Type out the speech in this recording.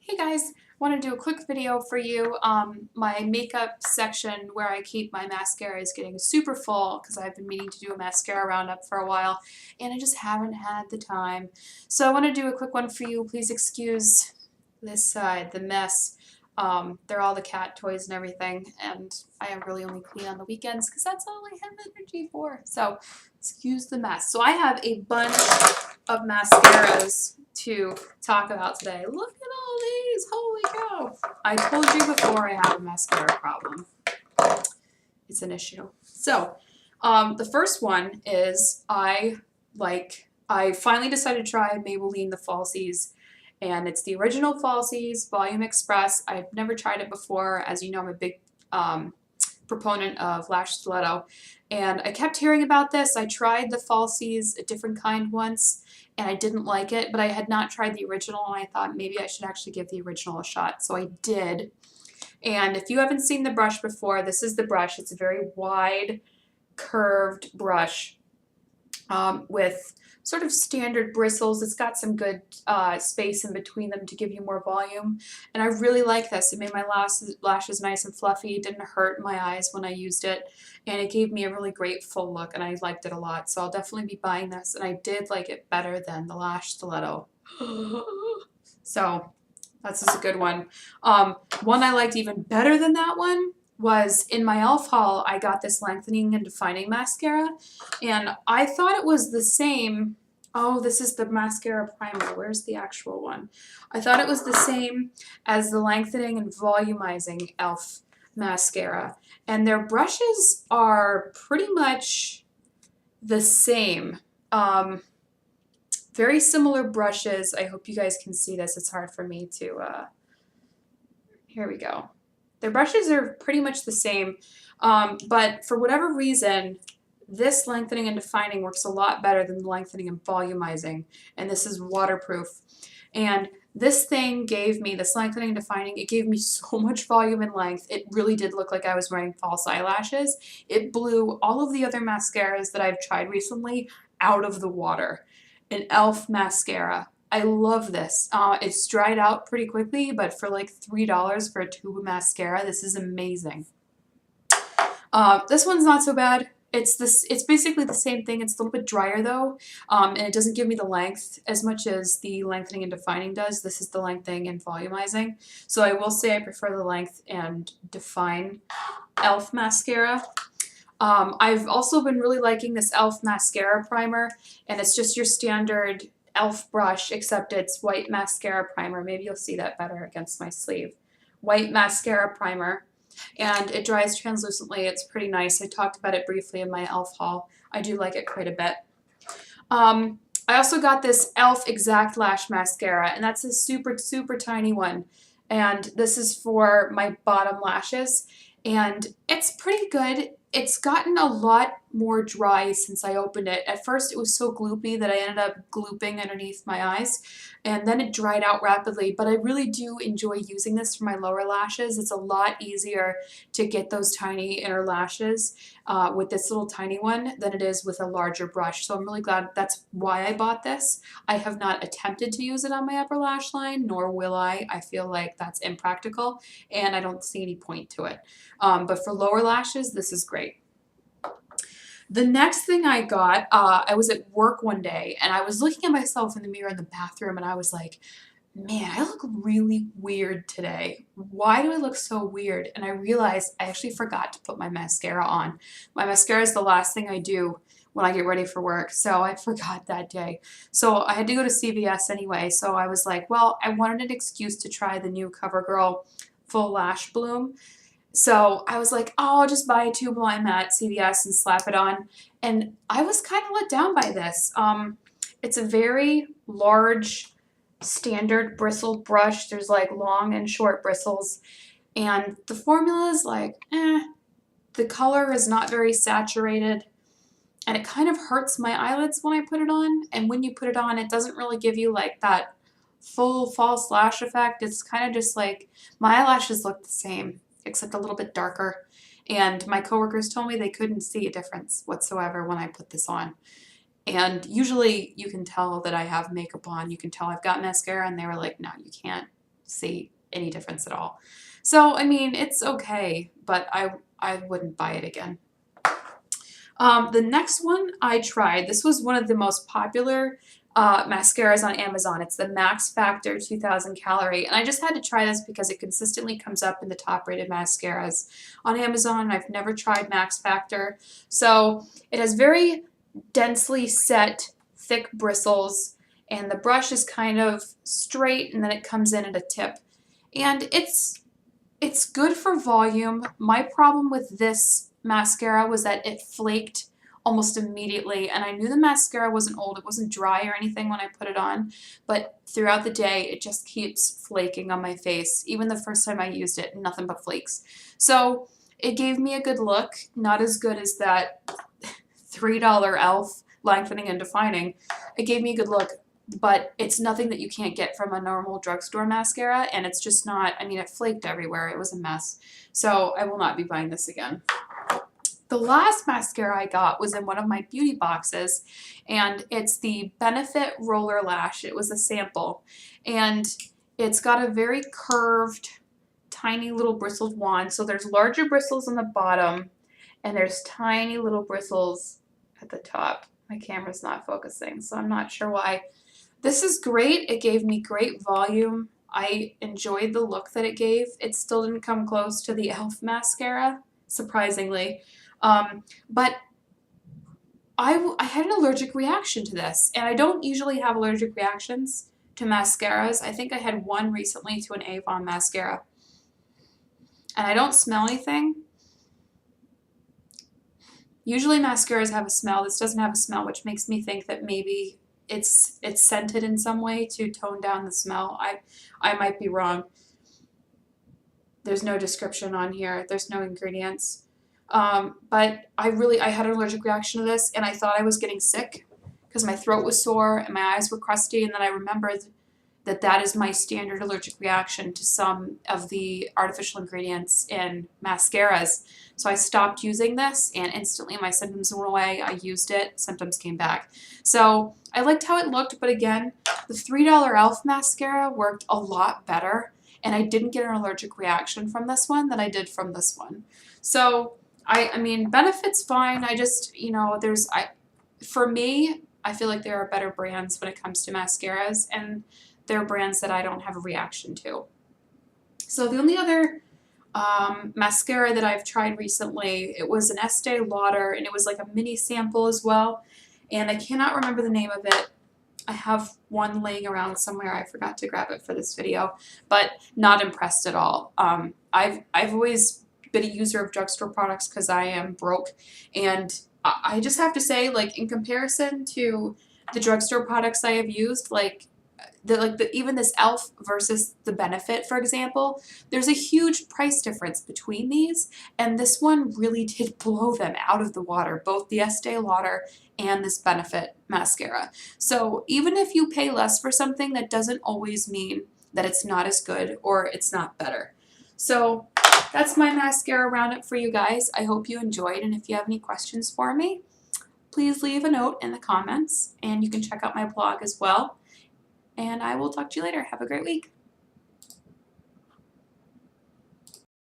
Hey guys, want to do a quick video for you. My makeup section where I keep my mascara is getting super full because I've been meaning to do a mascara roundup for a while and I just haven't had the time. So I want to do a quick one for you. Please excuse this side, the mess. They're all the cat toys and everything, and I really only clean on the weekends because that's all I have energy for. So excuse the mess. So I have a bunch of mascaras to talk about today. Look at all these, holy cow. I told you before I have a mascara problem. It's an issue. So the first one is I finally decided to try Maybelline the Falsies, and it's the original Falsies Volume Express. I've never tried it before. As you know, I'm a big proponent of Lash Stiletto, and I kept hearing about this. I tried the Falsies, a different kind once, and I didn't like it, but I had not tried the original, and I thought maybe I should actually give the original a shot. So I did. And if you haven't seen the brush before, this is the brush. It's a very wide, curved brush with sort of standard bristles. It's got some good space in between them to give you more volume. And I really like this. It made my lashes nice and fluffy. It didn't hurt my eyes when I used it. And it gave me a really great full look, and I liked it a lot. So I'll definitely be buying this. And I did like it better than the Lash Stiletto. So that's just a good one. One I liked even better than that one was in my E.L.F. haul. I got this lengthening and defining mascara, and I thought it was the same. Oh, this is the mascara primer. Where's the actual one? I thought it was the same as the lengthening and volumizing E.L.F. mascara, and their brushes are pretty much the same. Very similar brushes. I hope you guys can see this. It's hard for me to, here we go. Their brushes are pretty much the same, but for whatever reason, this lengthening and defining works a lot better than the lengthening and volumizing, and this is waterproof. And this thing gave me, this lengthening and defining, it gave me so much volume and length. It really did look like I was wearing false eyelashes. It blew all of the other mascaras that I've tried recently out of the water. An E.L.F. mascara. I love this. It's dried out pretty quickly, but for like $3 for a tube of mascara, this is amazing. This one's not so bad. It's basically the same thing. It's a little bit drier though, and it doesn't give me the length as much as the lengthening and defining does. This is the lengthening and volumizing. So I will say I prefer the length and define E.L.F. mascara. I've also been really liking this E.L.F. mascara primer, and it's just your standard E.L.F. brush, except it's white mascara primer. Maybe you'll see that better against my sleeve. White mascara primer, and it dries translucently. It's pretty nice. I talked about it briefly in my E.L.F. haul. I do like it quite a bit. I also got this E.L.F. Exact Lash Mascara, and that's a super, super tiny one. And this is for my bottom lashes, and it's pretty good. It's gotten a lot more dry since I opened it. At first it was so gloopy that I ended up glooping underneath my eyes, and then it dried out rapidly, but I really do enjoy using this for my lower lashes. It's a lot easier to get those tiny inner lashes with this little tiny one than it is with a larger brush. So I'm really glad. That's why I bought this. I have not attempted to use it on my upper lash line, nor will I. I feel like that's impractical, and I don't see any point to it. But for lower lashes, this is great. The next thing I got, I was at work one day, and I was looking at myself in the mirror in the bathroom, and I was like, man, I look really weird today. Why do I look so weird? And I realized I actually forgot to put my mascara on. My mascara is the last thing I do when I get ready for work, so I forgot that day. So I had to go to CVS anyway, so I was like, well, I wanted an excuse to try the new Covergirl Full Lash Bloom. So I was like, oh, I'll just buy a tube while I'm at CVS and slap it on. And I was kind of let down by this. It's a very large, standard bristled brush. There's like long and short bristles. And the formula is like, The color is not very saturated. And it kind of hurts my eyelids when I put it on. And when you put it on, it doesn't really give you like that full false lash effect. It's kind of just like, my eyelashes look the same, except a little bit darker. And my coworkers told me they couldn't see a difference whatsoever when I put this on. And usually you can tell that I have makeup on. You can tell I've got mascara, and they were like, no, you can't. see any difference at all. So, I mean, it's okay, but I wouldn't buy it again. The next one I tried, this was one of the most popular mascaras on Amazon. It's the Max Factor 2000 Calorie. And I just had to try this because it consistently comes up in the top rated mascaras on Amazon. I've never tried Max Factor. So it has very densely set, thick bristles, and the brush is kind of straight, and then it comes in at a tip. And it's good for volume. My problem with this mascara was that it flaked almost immediately, and I knew the mascara wasn't old. It wasn't dry or anything when I put it on, but throughout the day it just keeps flaking on my face. Even the first time I used it, nothing but flakes. So it gave me a good look, not as good as that $3 E.L.F. lengthening and defining. It gave me a good look, but it's nothing that you can't get from a normal drugstore mascara, and it's just not, I mean, it flaked everywhere. It was a mess. So I will not be buying this again. The last mascara I got was in one of my beauty boxes, and it's the Benefit Roller Lash. It was a sample, and it's got a very curved, tiny little bristled wand. So there's larger bristles on the bottom, and there's tiny little bristles at the top. My camera's not focusing, so I'm not sure why. This is great. It gave me great volume. I enjoyed the look that it gave. It still didn't come close to the E.L.F. mascara, surprisingly. But I had an allergic reaction to this, and I don't usually have allergic reactions to mascaras. I think I had one recently to an Avon mascara. And I don't smell anything. Usually mascaras have a smell. This doesn't have a smell, which makes me think that maybe it's scented in some way to tone down the smell. I might be wrong. There's no description on here. There's no ingredients. But I had an allergic reaction to this, and I thought I was getting sick because my throat was sore and my eyes were crusty, and then I remembered that that is my standard allergic reaction to some of the artificial ingredients in mascaras. So I stopped using this, and instantly my symptoms went away. I used it, symptoms came back. So I liked how it looked, but again, the $3 E.L.F. mascara worked a lot better, and I didn't get an allergic reaction from this one than I did from this one. So I mean, Benefit's fine. I just, you know, for me, I feel like there are better brands when it comes to mascaras, and there are brands that I don't have a reaction to. So the only other mascara that I've tried recently, it was an Estee Lauder, and it was like a mini sample as well, and I cannot remember the name of it. I have one laying around somewhere. I forgot to grab it for this video, but not impressed at all. I've always been a user of drugstore products because I am broke, and I just have to say, like, in comparison to the drugstore products I have used, even this E.L.F. versus the Benefit, for example, there's a huge price difference between these, and this one really did blow them out of the water, both the Estee Lauder and this Benefit mascara. So even if you pay less for something, that doesn't always mean that it's not as good or it's not better. So that's my mascara roundup for you guys. I hope you enjoyed, and if you have any questions for me, please leave a note in the comments, and you can check out my blog as well. And I will talk to you later. Have a great week.